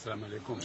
asalaamaaleykum.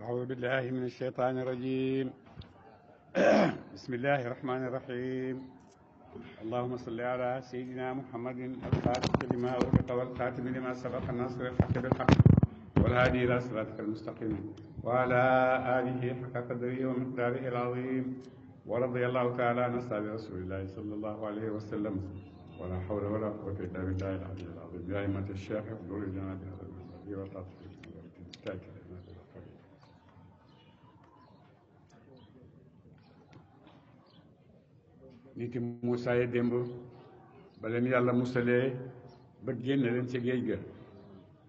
أعوذ بالله من الشيطان الرجيم. بسم الله الرحمن الرحيم. اللهم صل على سيدنا محمد الفاتح لما أغلق والخاتم لما سبق الناصر الحق بالحق والهادي إلى صراطك المستقيم وعلى آله حق قدره ومقداره العظيم. ورضي الله تعالى عن أصحاب رسول الله صلى الله عليه وسلم ولا حول ولا قوة إلا بالله العلي العظيم. يا أئمة الشيخ احضروا لنا بهذا المسجد وتعطفوا nit yi Moussa yi démb ba leen yàlla musalee ba génn leen ci géej ga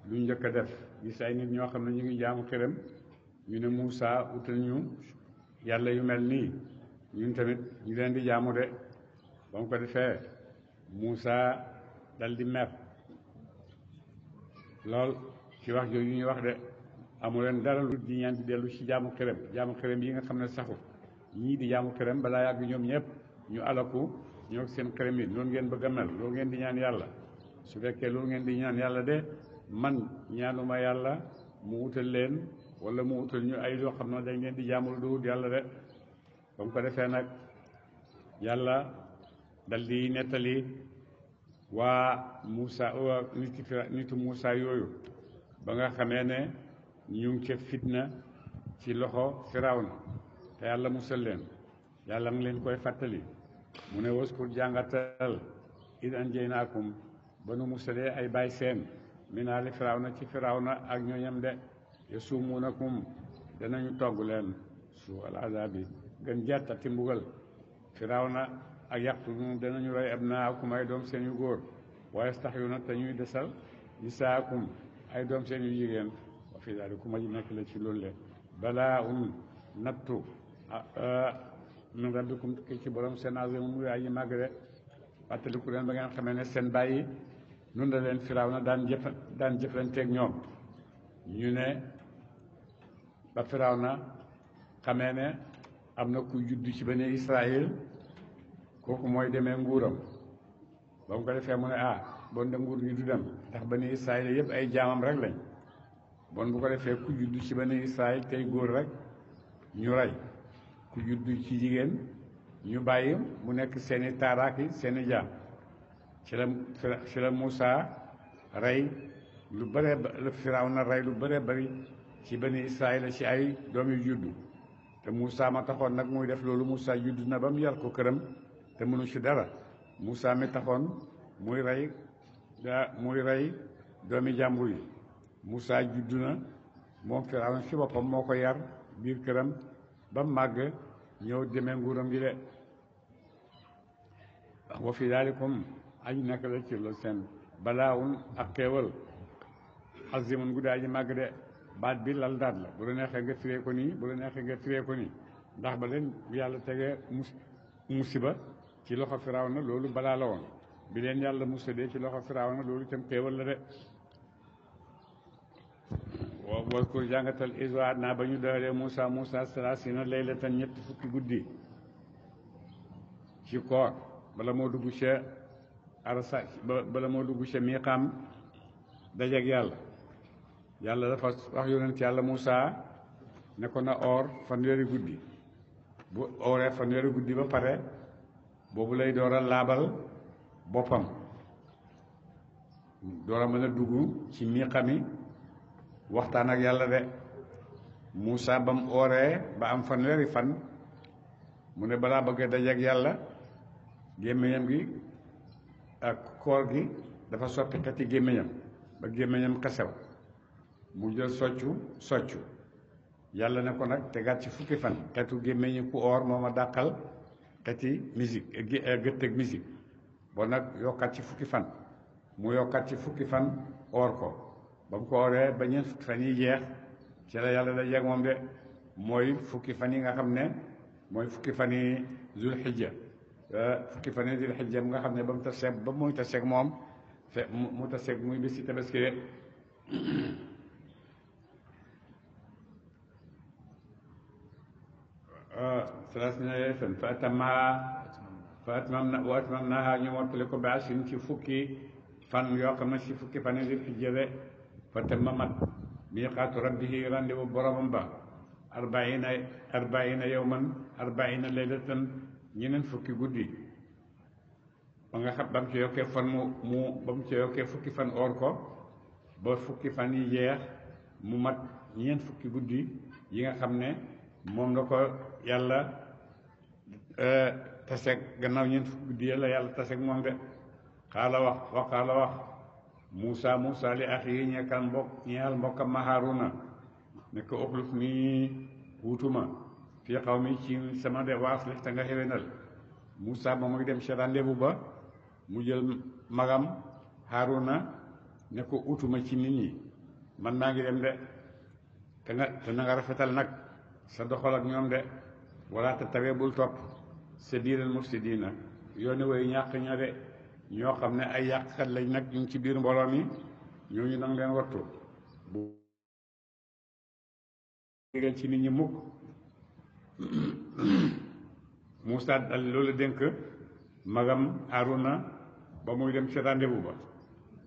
lu njëkk a def gis ay nit ñoo xam ne ñu ngi jaamu xërëm ñu ne Moussa utal ñu yàlla yu mel nii ñun tamit ñu leen di jaamu de ba mu ko defee Moussa dal di mer lool ci wax jooju ñuy wax de amu leen dara lu di ñaan di dellu ci jaamu xërëm yi nga xam ne saxu ñii di jaamu xërëm balaa yàgg ñoom ñëpp ñu alaku ñoo seen xërëm yi loolu ngeen bëgg a mel loolu ngeen di ñaan yàlla. su fekkee loolu ngeen di ñaan yàlla de man ñaanuma yàlla mu utal leen wala mu utal ñu ay loo xam ne dañ leen di jaamul du yàlla de. ba mu ko defee nag yàlla dal di nettali waa Moussa nitu Moussa yooyu ba nga xamee ne ñu ngi ca fitna ci loxo Firawna te yàlla musal leen. yàlla ngi leen koy fàttali mu ne waskur jàngatal id anjaynaakum ba nu musalee ay baay seen min aali Firawna ci Firawna ak ñooñam de yasumuunakum danañu togg leen su al azabi gën jàttati mbugal Firawna ak yaqtuluuna danañu rey abnaakum ay doom seen yu góor wa yastahyuuna te ñuy desal nisaakum ay doom seen yu jigéen wa fi daalikum aji nekk la ci loolu le balaa nattu min rabbikum ci borom seen azimun muy aji màgg de fàttaliku leen ba ngeen xamee ne seen bàyyi nun la leen Firawna daan jëflanteeg ñoom ñu ne ba Firawna xamee ne am na ku juddu ci bani Israël kooku mooy demee nguuram ba mu ko defee mu ne bon de nguur gi du dem ndax bani Israël yëpp ay jaamam rek lañ bon bu ko defee ku juddu ci bani Israël tey góor rek ñu rey ku juddu ci jigéen ñu bàyyi mu nekk seeni taaraaki seeni jaam ci la Moussa rey lu bëree la Firawna rey lu bëree bëri ci bani Israël ci ay doom yu juddu te Moussa ma taxoon nag muy def loolu Moussa juddu na ba mu yar ko këram te mënu ci dara Moussa mi taxoon muy rey doomi jàmbur yi Moussa juddu na moom Firawna ci boppam moo ko yar biir këram ba màgg ñëw demee nguuram gi de wa fi daalikum aji nekk la ci loolu seen balaawun ak xéewal azimun guddi aji màgg de baat bi lal daat la bu la neexee nga firee ko nii bu la neexee nga firee ko nii ndax ba leen yàlla tegee musiba ci loxo Firawna loolu balaa la woon bi leen yàlla musadee ci loxo Firawna loolu itam xéewal la de wal kur jàngatal iswaat naa ba ñu dalee Moussa salaasina laylatan ñetti fukki guddi ci koor bala moo dugg ca arasa bala moo dugg ca miiqaam dajeeg yàlla yàlla dafa wax yonent yàlla Muusa ne ko na oor fanweeri guddi bu ooree fanweeri guddi ba pare boobu lay door a laabal boppam door a mën a dugg ci miiqami waxtaan ak yàlla de Muusa ba mu ooree ba am fanweeri fan mu ne balaa bëgg a dajeeg yàlla gémmiñam gi ak koor gi dafa soppi xeti gémmiñam ba gémmiñam kasew mu jël soccu yàlla ne ko nag tegaat ci fukki fan xetu gémmiñu ku oor moo ma dàqal xeti musique gëttëg musique bon nag yokkaat ci fukki fan mu yokkaat ci fukki fan oor ko ba mu ko ooree ba ñeent fukki fan yi jeex ci la yàlla da jeeg moom de mooy fukki fan yi nga xam ne mooy fukki fan yi zulhijja fukki fan yi zulhijja nga xam ne ba muy taseeg moom mu taseeg muy bési tabaski de salaasina fan fa atmamnaahaa ñu mottali ko ba asin ci fukki fan yoo xam ne ci fukki fan yi zulhijja de fa tamma mat miiqaatu rabbihi rendez-vous boromam ba arbaina yawman arbaina laylatan ñeneen fukki guddi ba nga xam ba mu ci yokkee fan ba mu ci yokkee fukki fan oor ko ba fukki fan yi jeex mu mat ñeent fukki guddi yi nga xam ne moom la ko yàlla taseeg gannaaw ñeent fukki guddi yàlla yàlla taseeg moom de xaala wax Muusa li axi ñeexal mbokkam ma Haaruna ne ko uxluf nii wutuma fii xaw mi ci sama de waas li te nga xewenal Muusa ba muy dem ci rendez-vous ba mu jël magam Haaruna ne ko utuma ci nit ñi man maa ngi dem de te na nga rafetal nag sa doxal ak ñoom de wala te tawee bul topp sabiilal mufsidiina yooni way ñàq ña de ñoo xam ne ay yàqkat lañ nag ñu ngi ci biir mbooloo mi ñooñu nag leen wattu bu leen ci nit ñi mukk Muusa dal loolu dénk magam Haaruna ba muy dem ci rendez-vous ba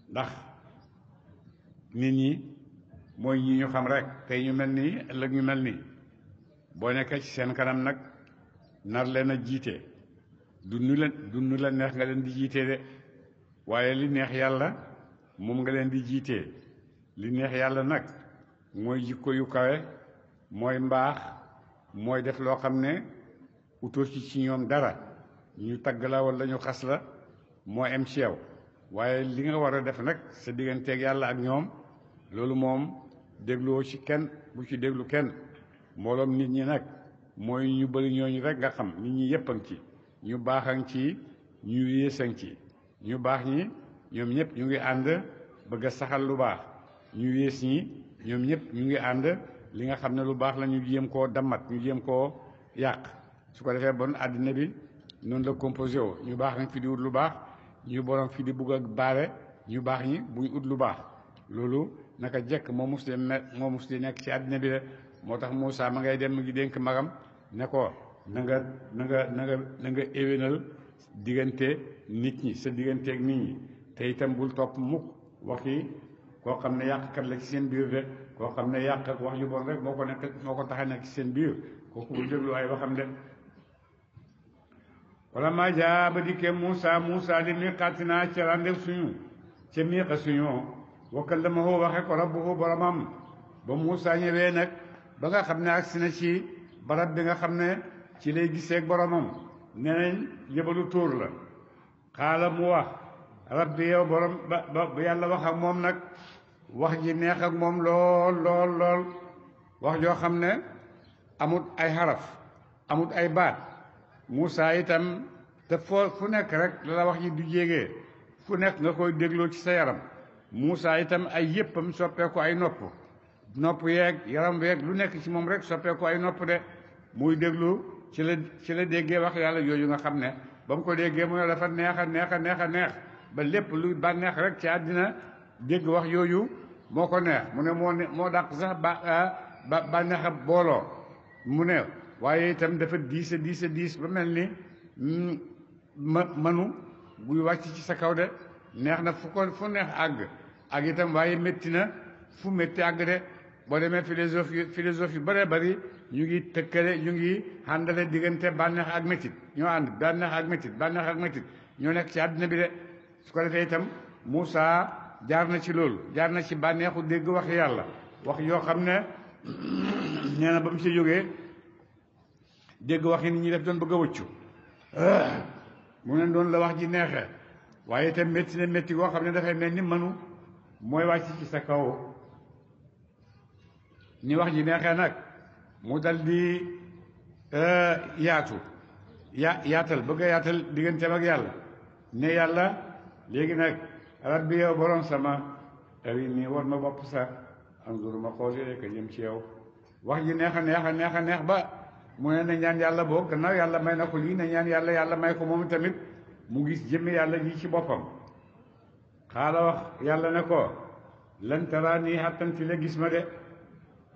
ndax nit ñi mooy ñi ñu xam rek tey ñu mel nii ëllëg ñu mel nii boo nekkee ci seen kanam nag nar leen a jiite du nu la neex nga leen di jiitee de waaye li neex yàlla moom nga leen di jiitee li neex yàlla nag mooy jikko yu kawe mooy mbaax mooy def loo xam ne utoo ci ñoom dara ñu tagg la wala ñu xas la moo em ci yow waaye li nga war a def nag sa digganteeg yàlla ak ñoom loolu moom dégloo ci kenn bu ci déglu kenn mbooloom nit ñi nag mooy ñu bëri ñooñu rek nga xam nit ñi yëpp a ngi ci ñu baax a ngi ci ñu yées a ngi ci ñu baax ñi ñoom ñëpp ñu ngi ànd bëgg a saxal lu baax ñu yées ñi ñoom ñëpp ñu ngi ànd li nga xam ne lu baax la ñu jéem koo dammat ñu jéem koo yàq su ko defee bon àddina bi noonu la composé woo ñu baax nañ fi di ut lu baax ñu borom fi di bugg a baare ñu baax ñi buñ ut lu baax loolu naka jekk moo mus di nekk ci àddina bi de moo tax Muusa ma ngay dem mu ngi dénk magam ne ko na nga éwénal diggante nit ñi sa digganteeg nit ñi te itam bul topp mukk waxi koo xam ne yàqkat la ci seen biir de koo xam ne yàq ak wax yu bon rek moo ko tax a nekk ci seen biir kooku bul déglu ay waxam de wala maa jaa ba dikkee Muusa li miiqaatinaa ca rendez suñu ca miiqa suñu wa kallamahu waxe ko rabbuhu boromam ba Muusa ñëwee nag ba nga xam ne agsi na ci barab bi nga xam ne ci lay gisee ak boromam nee nañ jëbalu tuur la xaala mu wax rabbi yow borom ba yàlla wax ak moom nag wax ji neex ak moom lool wax joo xam ne amut ay xaraf amut ay baat Muusa itam te fu nekk rek la wax ji du jégee fu nekk nga koy dégloo ci sa yaram Muusa itam ay yéppam soppeeku ay nopp yeeg yaram yeeg lu nekk ci moom rek soppeeku ay nopp de muy déglu ci la déggee wax yàlla yooyu nga xam ne ba mu ko déggee mu ne dafa neex a neex ba lépp lu bànneex rek ci àddina dégg wax yooyu moo ko neex mu ne moo dàq sax bànneex a booloo mu ne waaye itam dafa diis ba mel ni manu buy wàcc ci sa kaw de neex na fu neex àgg ak itam waaye métti na fu métti àgg de boo demee philosophe yu bëree bëri ñu ngi tëkkale ñu ngi àndale diggante bànneex ak métit ñoo ànd bànneex ak métit ñoo nekk ci àddina bi de su ko defee itam Moussa jaar na ci loolu jaar na ci bànneexu dégg wax yàlla wax yoo xam ne nee na ba mu ci jógee dégg wax yi nit ñi def doon bëgg a wëccu mu ne doon la wax ji neexee waaye itam métti na métti goo xam ne dafay mel ni mënu mooy wàcc ci sa kaw ni wax ji neexee nag mu dal di yaatal bëgg a yaatal digganteem ak yàlla ne yàlla léegi nag rabbi yow borom sama arinii war ma bopp sa anzur ma xool ilayka jëm ci yow wax ji neex a neex ba mu ne na ñaan yàlla boog gannaaw yàlla may na ko lii na ñaan yàlla may ko moom tamit mu gis jëmmi yàlla ji ci boppam xaala wax yàlla ne ko lan taraanii xattanti la gis ma de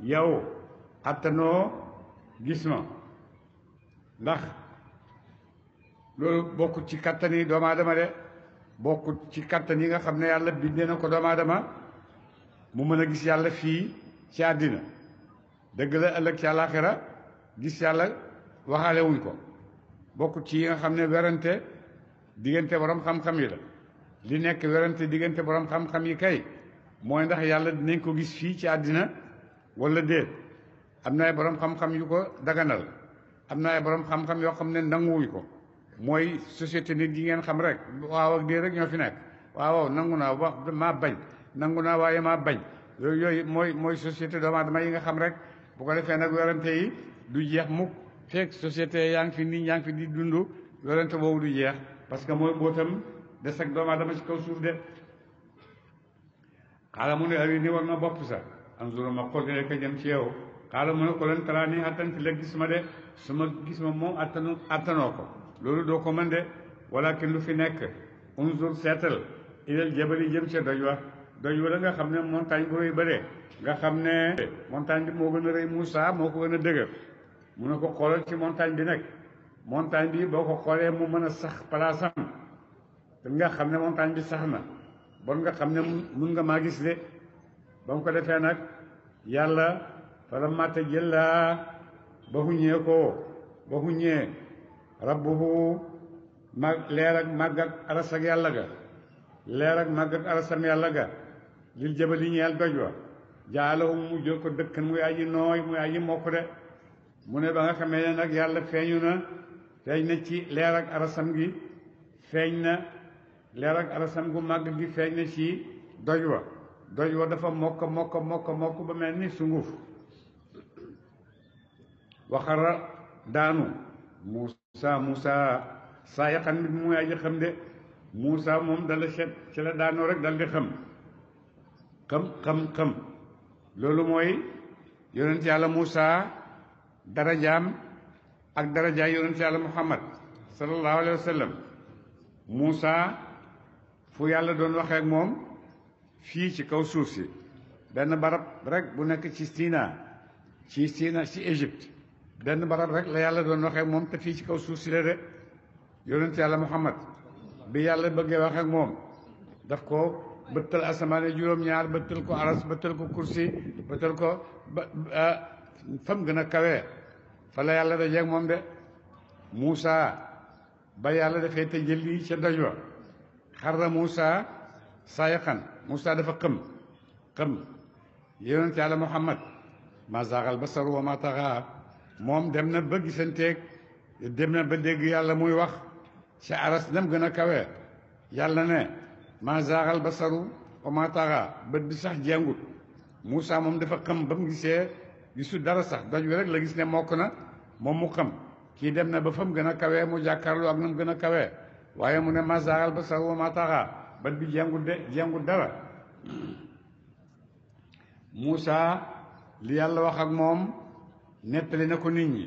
yow xattanoo gis ma ndax loolu bokkut ci kattan yi doomu aadama de bokkut ci kattan yi nga xam ne yàlla bindee na ko doomu aadama mu mën a gis yàlla fii ci àddina dëgg la ëllëg ci àllaaxira gis yàlla waxaale wuñ ko bokkut ci yi nga xam ne werante diggante borom xam-xam yi la li nekk werante diggante borom xam-xam yi kay mooy ndax yàlla dinañ ko gis fii ci àddina wala déet am na ay borom xam-xam yu ko daganal am na ay borom xam-xam yoo xam ne nanguwuñ ko mooy société nit yi ngeen xam rek waaw ak déet rek ñoo fi nekk waaw nangu naa maa bañ nangu naa waaye maa bañ yooyu mooy société doomu aadama yi nga xam rek bu ko defee nag werante yi du jeex mukk fekk société yaa ngi fi nit yaa ngi fi di dund werante boobu du jeex parce que mooy mbootam des ak doomu aadama ci kaw suuf de xaala mu ne ari ni war ma bopp sa anzur ma xool ne ka jëm ci yow xaala mu ne ko leen talaa ni attanti la gis ma de su ma gis ma moom attanoo ko loolu doo ko mën de walakin lu fi nekk unzur seetal ilal jabali jëm ca doj wa la nga xam ne montagne bu rëy bëre nga xam ne montagne bi moo gën a rëy Moussa moo ko gën a dëgër mu ne ko xoolal ci montagne bi nag montagne bi boo ko xoolee mu mën a sax palaasam te nga xam ne montagne bi sax na bon nga xam ne mun nga maa gis de ba mu ko defee nag yàlla fala matta jëllaa ba huññee rabbuhu leer ak màgg ak aras ak yàlla ga leer ak màgg ak arasam yàlla ga lil jabali ñeel doj wa jaalahu mu jël ko dëkkan muy aji nooy muy aji mokk de mu ne ba nga xamee ne nag yàlla feeñ na ci leer ak arasam gi feeñ na leer ak arasam gu màgg gi feeñ na ci doj wa dafa mokk ba mel ni sunguf waxara daanu Moussa saa yaqan bi muy aji xam de Moussa moom dala seet ci la daanoo rek dal di xam loolu mooy yonent yàlla Moussa darajaam ak darajaay yonent yàlla Muhammad sallallahu alayhi wa sallam Moussa fu yàlla doon waxee ak moom fii ci kaw suuf si benn barab rek bu nekk ci Sina ci Égypte benn barab rek la yàlla doon waxee ak moom te fii ci kaw suuf si la de yonent yàlla Muhammad bi yàlla bëggee wax ak moom daf ko bëttal asamaane juróom-ñaar bëttal ko aras bëttal ko kursi bëttal ko fam gën a kawee fa la yàlla dajeeg moom de Moussa ba yàlla dafay tëjëli ca doj wa xarra Moussa saayaqan Moussa dafa xëm yonent yàlla Muhammad ma zaaxal basaru wa ma taxa moom dem na ba gisanteeg dem na ba dégg yàlla muy wax ca aras nam gën a kawee yàlla ne ma zaaxal basaru wa ma taxa bët bi sax jengut Moussa moom dafa xam ba mu gisee gisu dara sax doj wi rek la gis ne mokk na moom mu xam kii dem na ba fa mu gën a kawee mu jàkkaarloo ak na mu gën a kawee waaye mu ne ma zaaxal basaru wa ma taxa bët bi jengut dara Moussa li yàlla wax ak moom nettali na ko nit ñi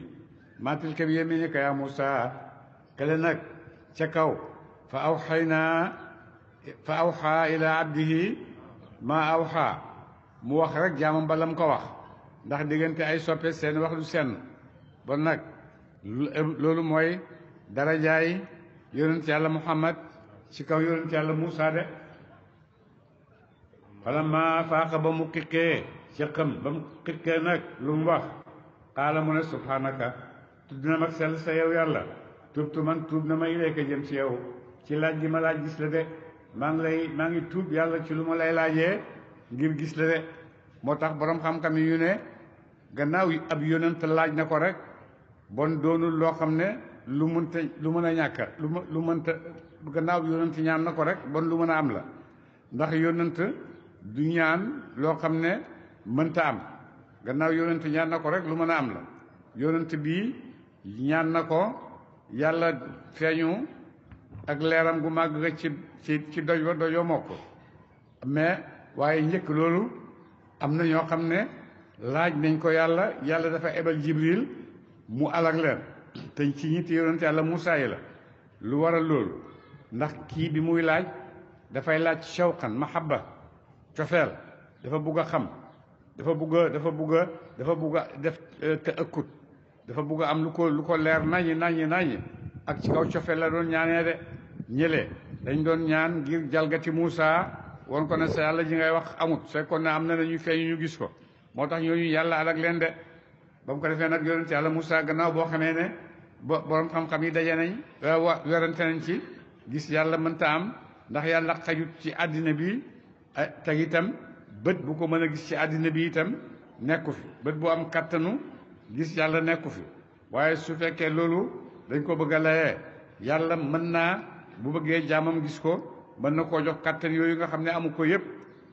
maa tilka bi yamiinika yaa Moussa kele nag ca kaw fa awxaa ila abdihi ma awxaa mu wax rek jaamam ba lam ko wax ndax diggante ay soppe seen wax du senn bon nag loolu mooy darajaay yonent yàlla Muhammad ci kaw yonent yàlla Muusa de falamma faaqa ba mu xiqee ci xam ba mu xiqee nag lu mu wax xaala mu ne subhanaka tudd na mag sell sa yow yàlla tubtu man tuub na ma ilayka jëm ci yow ci laaj gi ma laaj gis la de maa ngi tuub yàlla ci lu ma lay laajee ngir gis la de moo tax boroom xam-xam yu ne gannaaw ab yonent laaj na ko rek bon doonul loo xam ne lu mën a ñàkka lu mënta gannaaw yonent ñaan na ko rek bon lu mën a am la ndax yonent du ñaan loo xam ne mënta am gannaaw yonent ñaan na ko rek lu mën a am la yonent bii ñaan na ko yàlla feeñu ak leeram gu màgg nga ci doj wa dojoo mokk mais waaye njëkk loolu am na ñoo xam ne laaj nañ ko yàlla dafa ebal jibril mu alag leen te ci ñitti yonent yàlla Muusaa yi la lu waral loolu ndax kii bi muy laaj dafay laaj shawqan mahabba cofeel dafa bugg a xam dafa bugg a def te ëkkut dafa bugg a am lu ko leer naññi ak ci kaw cofeel la doon ñaanee de ñële dañ doon ñaan ngir jalgati Muusaa won ko ne sa yàlla ji ngay wax amut fekkoon ne am na ñu feeñu ñu gis ko moo tax ñooñu yàlla alag leen de ba mu ko defee nag yonent yàlla Muusaa gannaaw boo xamee ne borom xam-xam yi daje nañ werante nañ ci gis yàlla mënta am ndax yàlla xajut ci àddina bi te itam bët bu ko mën a gis ci àddina bi itam nekku fi bët bu am kattanu gis yàlla nekku fi waaye su fekkee loolu dañ ko bëgg a layee yàlla mën naa bu bëggee jaamam gis ko mën na koo jox kattan yooyu nga xam ne amu ko yëpp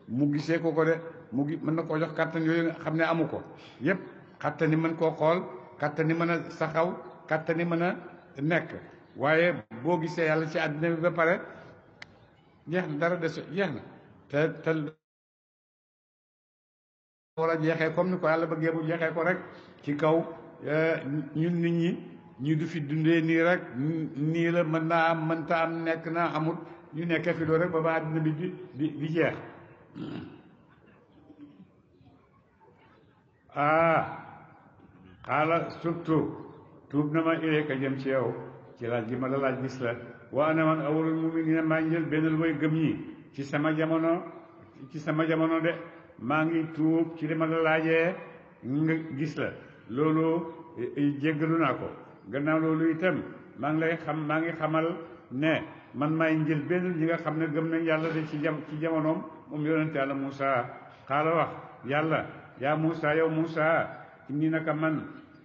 mu gisee ko de mën na koo jox kattan yooyu nga xam ne amu ko yëpp kattan yi mën koo xool kattan yi mën a saxaw kattan yi mën a nekk waaye boo gisee yàlla ci àddina bi ba pare jeex na dara des jeex na te war a jeexee comme ni ko yàlla bëggee bu jeexee ko rek ci kaw ñun nit ñi du fi dundee nii rek nii la mën naa am mënta am nekk naa amut ñu nekkee fi loolu rek ba àddina bi di jeex xaala surtout tuub na ma ilayka jëm ci yow ci laaj gi ma la laaj gis la wa ana man awwalul mu'miniina maa njël benn way gëm ñi ci sama jamono de maa ngi tuub ci li ma la laajee nga gis la loolu jéggalu naa ko gannaaw loolu itam maa ngi xamal ne man maay njël benn ñi nga xam ne gëm nañ yàlla de ci jamonoom moom yonent yàlla Muusaa xaala wax yàlla yaa Muusaa yow Muusaa inni naka man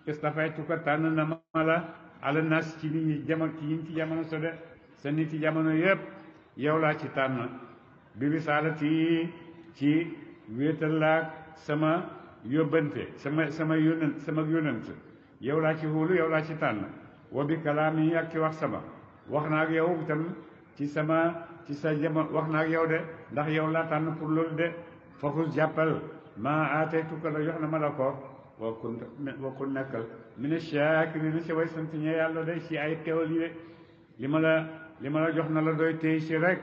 istafaytuka tànn na ma la ala nas ci nit ñi ci jamono sa de sa nit ci jamono yépp yow laa ci tànn bi risaalati ci wéetal laak sama yóbbante sama yónnent yow laa ci hóolu yow laa ci tànn wa bi kalaami ak ci wax sama wax naa ak yow itam ci sa jamono wax naa ak yow de ndax yow laa tànn pour loolu de fokus jàppal maa aataytuka la jox na ma la ko wa kun nekkal mina shaakiriina si way sant ñe yàlla day ci ay xewal yi de li ma la jox na la doy téy ci rek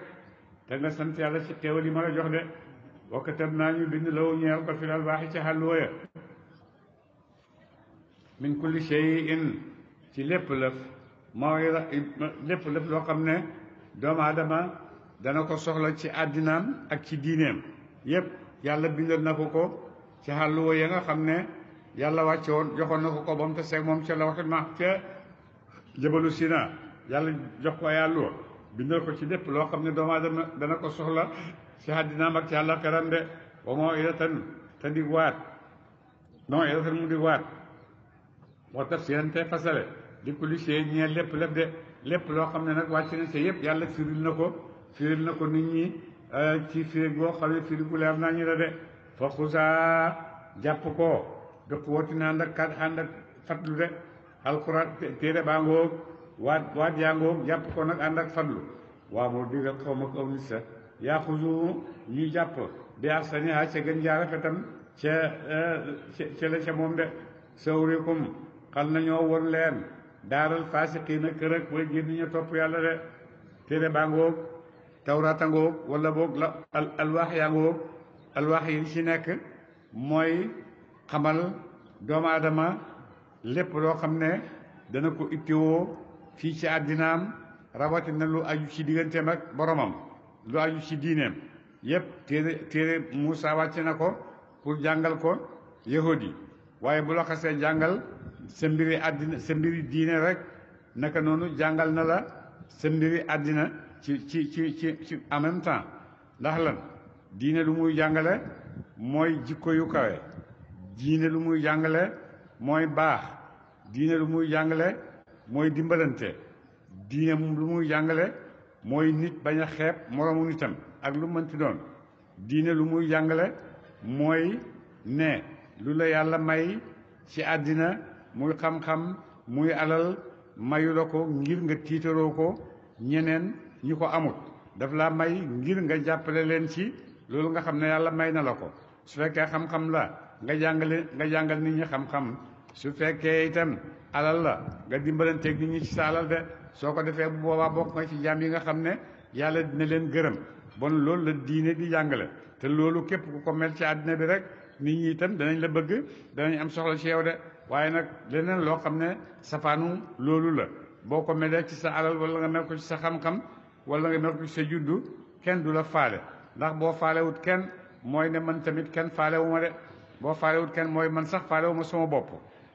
te nga sant yàlla ci xewal yi ma la jox de wa katabnaa ñu bind law ñeel ko fil alwaaxi ci xàlluwaya min kulli shay'in ci lépp lëf lépp loo xam ne doomu aadama dana ko soxla ci àddinaam ak ci diineem yépp yàlla bindal na ko ci xàlluwa ya nga xam ne yàlla wàcce woon joxoon na ko ba mu taseeg moom ca lawhul mahfuus ca jabalu Sina yàlla jox ko ay àlluwa bindal ko ci lépp loo xam ne doomu aadama dana ko soxla ci àddinaam ak ci àllaaxiram de wa maw'izatan te di waat maw'izatan mu di waat wa tafsiilan te fasale di kulli shay ñeel lépp de lépp loo xam ne nag wàcc na ci yëpp yàlla firil na ko nit ñi ci firi boo xam ne firi gu leer naa ñu la de fa xusaa jàpp ko de quwwatin ànd ak fatlu de alquran téere baa ngoog waat yaa ngoog jàpp ko nag ànd ak fatlu waaw moo digal xaw ma ko aw nit sa yaa xusu ñuy jàpp bi ahsanihaa ca gën jaa rafetam ca la ca moom de sawrikum xal nañoo won leen daaral faasiqiina kër ak way génn ñu topp yàlla de téere baa ngoog tawraata ngoog wala boog la alwaax yaa ngoog alwaax yi ci nekk mooy xamal doomu aadama lépp loo xam ne dana ko ittiwoo fii ci àddinaam rawatina lu aju ci digganteem ak boromam lu aju ci diineem yépp téere Muusa wàcce na ko pour jàngal ko yahudi yi waaye bu la xasee jàngal sa mbiri àddina sa mbiri diine rek naka noonu jàngal na la sa mbiri àddina ci en même temps ndax lan diine lu muy jàngale mooy jikko yu kawe diine lu muy jàngale mooy baax diine lu muy jàngale mooy dimbalante diine lu muy jàngale mooy nit bañ a xeeb moroomu nitam ak lu mënti doon diine lu muy jàngale mooy ne lu la yàlla may ci àddina muy xam-xam muy alal mayu la ko ngir nga tiitaroo ko ñeneen ñi ko amut daf la may ngir nga jàppale leen ci loolu nga xam ne yàlla may na la ko su fekkee xam-xam la nga jàngal nit ñi xam-xam su fekkee itam alal la nga dimbalanteeg nit ñi ci sa alal de soo ko defee bu boobaa bokk nga ci jaam yi nga xam ne yàlla dina leen gërëm bon loolu la diine di jàngale te loolu képp ku ko mel ci àddina bi rek nit ñi itam danañ la bëgg danañ am soxla ci yow de waaye nag leneen loo xam ne safaanu loolu la boo ko melee ci sa alal wala nga mel ko ci sa xam-xam wala nga mel ko ci sa juddu kenn du la faale ndax boo faalewut kenn mooy ne man tamit kenn faalewu ma de boo faalewut kenn mooy man sax faalewu ma sama bopp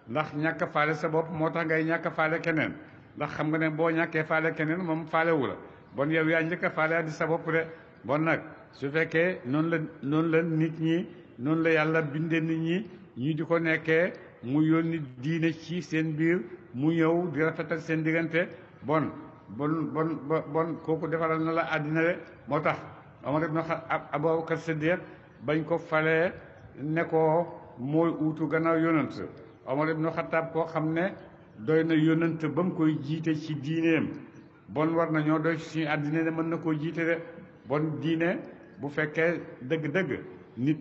ndax ñàkk a faale sa bopp moo tax ngay ñàkk a faale keneen ndax xam nga ne boo ñàkkee faale keneen moom faalewu la bon yow yaa njëkk a faale di sa bopp de bon nag su fekkee noonu la nit ñi noonu la yàlla bindee nit ñi ñii di ko nekkee mu yónni diine ci seen biir mu ñëw di rafetal seen diggante bon kooku defaral na la àddina de moo tax Omar ibn Abubakar Siddiq bañ ko falee ne ko mooy uutu gannaaw yonant Omar ibn Xattaab koo xam ne doy na yonant ba mu koy jiite ci diineem bon war na ñoo doy ci suñu àddina ne mën na koo jiite de bon diine bu fekkee dëgg-dëgg nit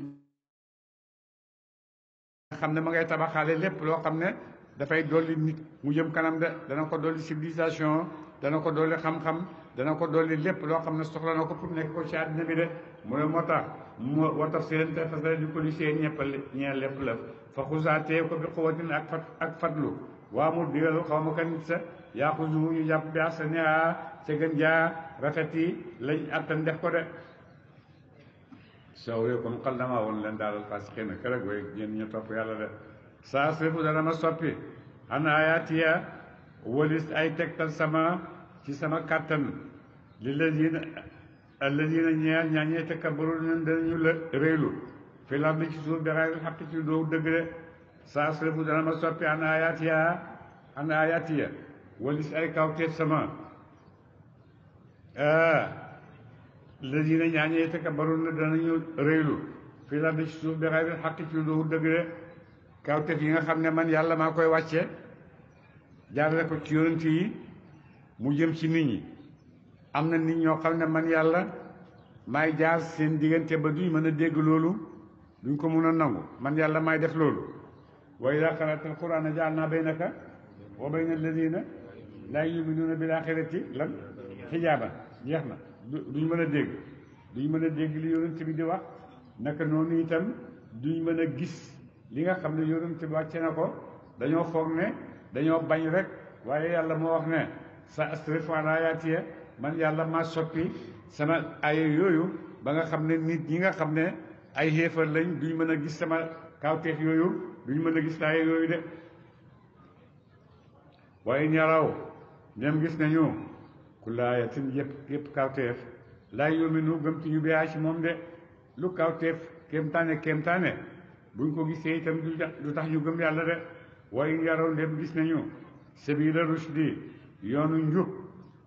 xam ne ma ngay tabaxaale lépp loo xam ne dafay dolli nit mu jëm kanam de dana ko dolli civilisation dana ko dolli xam-xam dana ko dolli lépp loo xam ne soxla na ko pour nekk ko ci àddina bi de mu ne moo tax mu war tax si leen te fasale di ko lisee ñeel lépp la fa xusaatee ko bi xuwatin ak fatlu waa mu digal xaw ma kan nit sa yaa xusu ñu jàpp bi asani a ca gën jaa rafet yi lañ attan def ko de soo wee kon xal dama woon leen daalal fas xëy na kërëg way ñeen ñu topp yàlla de saa srifu dana ma soppi an ayaatiya walis ay tegtal sama ci sama kàttan li alladina ñeel ñaañee takabbaru nen danañu la réylu fi lar di ci suuf bi xayril xaq ci doo dëgg de saa srifu dana ma soppi an ayaatiya walis ay kawteef sama alladina ñaañee takabbaru nen danañu réylu fi lar di ci suuf bi xayril xaq ci doo dëgg de kawteef yi nga xam ne man yàlla maa koy wàcce jaarale ko ci yonent yi mu jëm ci nit ñi am na nit ñoo xam ne man yàlla maay jaar seen diggante ba duñ mën a dégg loolu duñ ko mën a nangu man yàlla maay def loolu wa idaa qara'ta al-qur'aana ja'alnaa baynaka wa bayna alladina laa yu'minuuna bil aaxirati lan xijaaban jeex na duñ mën a dégg duñ mën a dégg li yonent bi di wax naka noonu itam duñ mën a gis li nga xam ne yonent bi wàcce na ko dañoo foog ne dañoo bañ rek waaye yàlla moo wax ne sa asrifu an ayaatiya man yàlla maa soppi sama aaya yooyu ba nga xam ne nit ñi nga xam ne ay xéefar lañ duñ mën a gis sama kawteef yooyu duñ mën a gis aaya yooyu de waaye ñaraw ñoom gis nañu kulla aayatin yëpp kawteef laa yu'minu gëm ci ñu bihaa ci moom de lu kawteef kéemtaane buñ ko gisee itam du tax ñu gëm yàlla de waaye yaraw ndem gis nañu sabila rushdi yoonu njub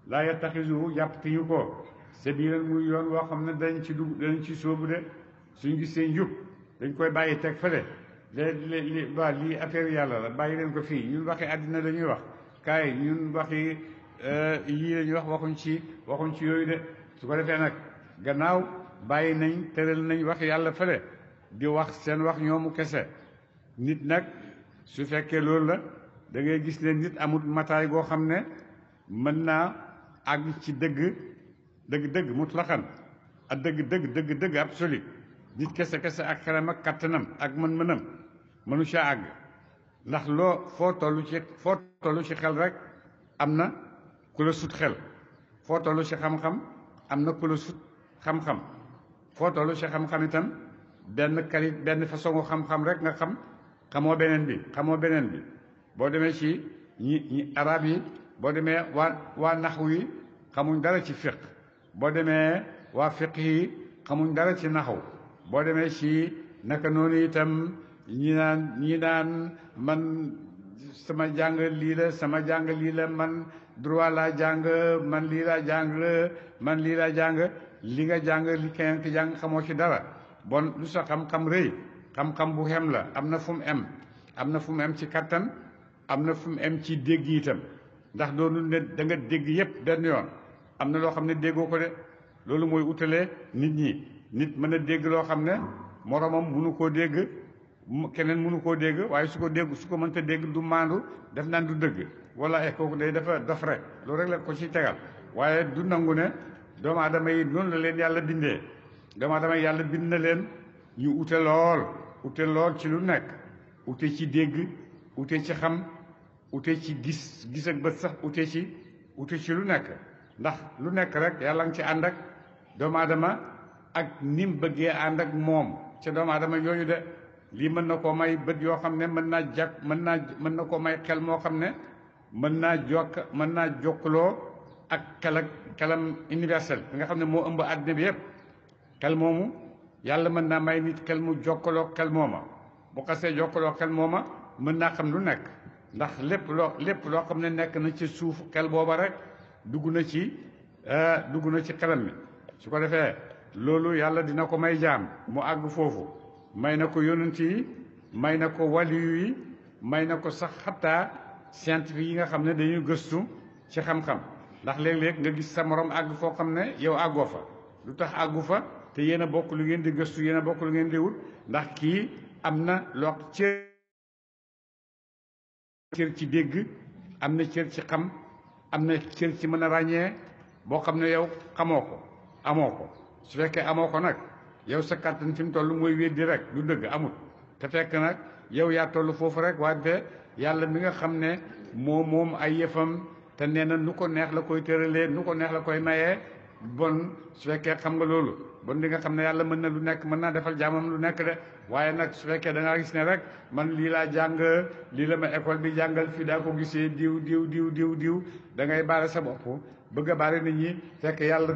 laa yattaxisu jàpptiñu ko sabilan muy yoon woo xam ne dañ ci dugg dañ ci sóobu de suñ gisee njub dañ koy bàyyi teg fële lii affaire yàlla la bàyyi leen ko fii ñun waxi àddina la ñuy wax kaay ñun waxi yii la ñuy wax waxuñ ci yooyu de su ko defee nag gannaaw bàyyi nañ tëral nañ wax yàlla fële di wax seen wax ñoomu kese nit nag su fekkee loolu la da ngay gis ne nit amul mataay goo xam ne mën naa àgg ci dëgg mutlaxan ak dëgg absolu nit kese ak xelam ak kattanam ak mën-mënam mënu ca àgg ndax foo tollu ci xel rek am na ku la sut xel foo tollu ci xam-xam am na ku la sut xam-xam foo tollu ci xam-xam itam benn façon xam-xam rek nga xam xamoo beneen bi boo demee ci ñi arab yi boo demee waa naxwu yi xamuñ dara ci fiq boo demee waa fiq yi xamuñ dara ci naxwu boo demee ci naka noonu itam ñi naan man sama jàng lii la man droit laa jàng man lii laa jàng li nga jàng li keneen ki jàng xamoo ci dara bon lu sa xam-xam rëy xam-xam bu xem la am na fu mu em ci kattan am na fu mu em ci dégg itam ndax doonu ne da nga dégg yépp benn yoon am na loo xam ne déggoo ko de loolu mooy utalee nit ñi nit mën a dégg loo xam ne moromam mënu koo dégg keneen mënu koo dégg waaye su ko mënta dégg du maandu def naan du dëgg wala kooku day dafa daf rek loolu rek la ko ci tegal waaye du nangu ne doomu aadama yi noonu la leen yàlla bindee doomu aadama yi yàlla bind na leen ñu ute lool ci lu nekk ute ci dégg ute ci xam ute ci gis ak bët sax ute ci lu nekk ndax lu nekk rek yàlla nga ci ànd ak doomu aadama ak ni mu bëggee ànd ak moom ca doomu aadama yooyu de lii mën na koo may bët yoo xam ne mën na koo may xel moo xam ne mën naa jokkaloo ak xelam universel bi nga xam ne moo ëmb àddina bi yépp xel moomu yàlla mën naa may nit xel mu jokkaloo xel mooma bu xasee jokkaloo xel mooma mën naa xam lu nekk ndax lépp loo xam ne nekk na ci suuf xel booba rek dugg na ci xelam mi su ko defee loolu yàlla dina ko may jaam mu àgg foofu may na ko yonent yi may na ko waliyu yi may na ko sax xataa scientifique yi nga xam ne dañuy gëstu ci xam-xam ndax léeg-léeg nga gis sa morom àgg foo xam ne yow àggoo fa lu tax àggu fa te yéen a bokk lu ngeen di gëstu yéen a bokk lu ngeen di wut ndax kii am na loo cër ci dégg am na cër ci xam am na cër ci mën a ràññee boo xam ne yow xamoo ko amoo ko su fekkee amoo ko nag yow sa kàttan fi mu toll mooy weddi rek du dëgg amut te fekk nag yow yaa toll foofu rek wante yàlla mi nga xam ne moom ay yëfam te nee na nu ko neex la koy tëralee nu ko neex la koy mayee bon su fekkee xam nga loolu bon di nga xam ne yàlla mën na lu nekk mën naa defal jaamam lu nekk de waaye nag su fekkee da ngaa gis ne rek man lii laa jàng lii la ma école bi jàngal fii daa ko gisee diw da ngay baare sa bopp bëgg a baare nit ñi fekk yàlla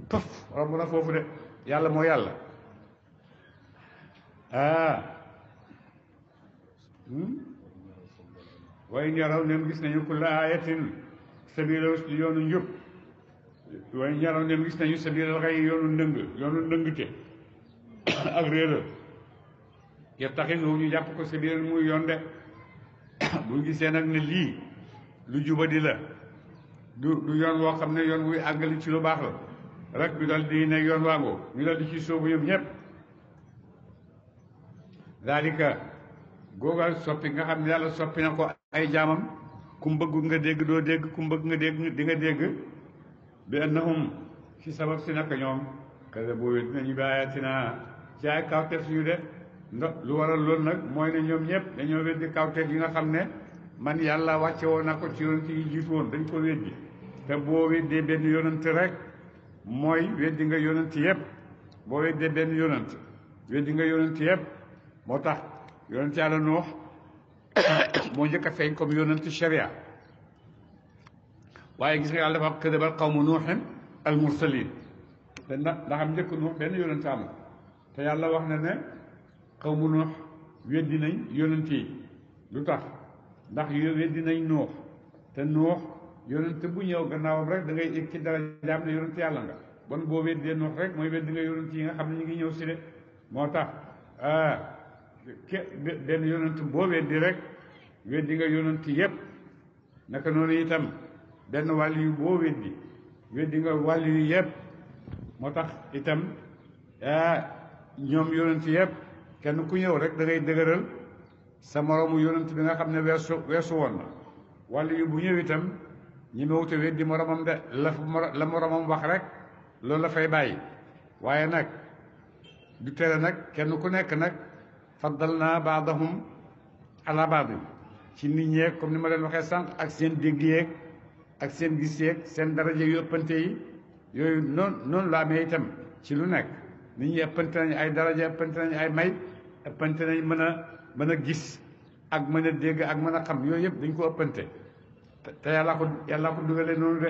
pëf romb na foofu de yàlla moo yàlla waaye ñaraw nem gis nañu kulla ayatin sabila yoonu njub waaye ñaraw nem gis nañu sabila xay yoonu ndëngte ak réeral yëpp taxin ñu jàpp ko sabila muy yoon de bu gisee nag ne lii lu jubadi la du yoon woo xam ne yoon wuy àggali ci lu baax la rek ñu dal di ne yoon waangoo ñu dal di ci sóobu yëpp ñëpp daalika googal soppi nga xam ne yàlla soppi na ko ay jaamam ku mu bëgg nga dégg doo dégg ku mu bëgg nga dégg di nga dégg bi annahum ci sabab si naka ñoom kase boobu dinañu bi ayatina ci ay kawteef suñu de lu waral loolu nag mooy ne ñoom ñëpp dañoo weddi kawteef yi nga xam ne man yàlla wàcce woon na ko ci yonent yi jiitu woon dañ ko weddi te boo weddee benn yonent rek mooy weddi nga yonent yëpp boo weddee benn yonent weddi nga yonent yëpp moo tax yonent yàlla Nuux moo njëkk a feeñ comme yonent sharia waaye gis nga yàlla dafa kadabal qawmu nuuhin al mursalin te ndax am njëkk Nuux benn yonent amul te yàlla wax na ne qawmu Nuux weddi nañ yonent yi lu tax ndax weddi nañ Nuux te Nuux yonent bu ñëw gannaawam rek da ngay egg ci dara jaam ne yonent yàlla nga bon boo weddee Nuux rek mooy weddi nga yonent yi nga xam ne ñu ngi ñëw si de moo tax benn yonent boo weddi rek weddi nga yonent yépp naka noonu itam benn wàll yu boo weddi nga wàll yu yépp moo tax itam ñoom yonent yépp kenn ku ñëw rek da ngay dëgëral sa moroomu yonent bi nga xam ne weesu woon na wàll yu bu ñëw itam ñi ma wute weddi moromam de la moromam wax rek loolu la fay bàyyi waaye nag du tere nag kenn ku nekk nag faddal naa baadahum ala baadin ci nit ñeeg comme ni ma leen waxee sànq ak seen dégg yeeg ak seen gis yeeg seen daraja yu ëppante yi yooyu noonu la amee itam ci lu nekk nit ñi ëppante nañ ay daraja ëppante nañ ay may ëppante nañ mën a gis ak mën a dégg ak mën a xam yooyu yëpp dañ ko ëppante te yàlla ko dugalee noonu de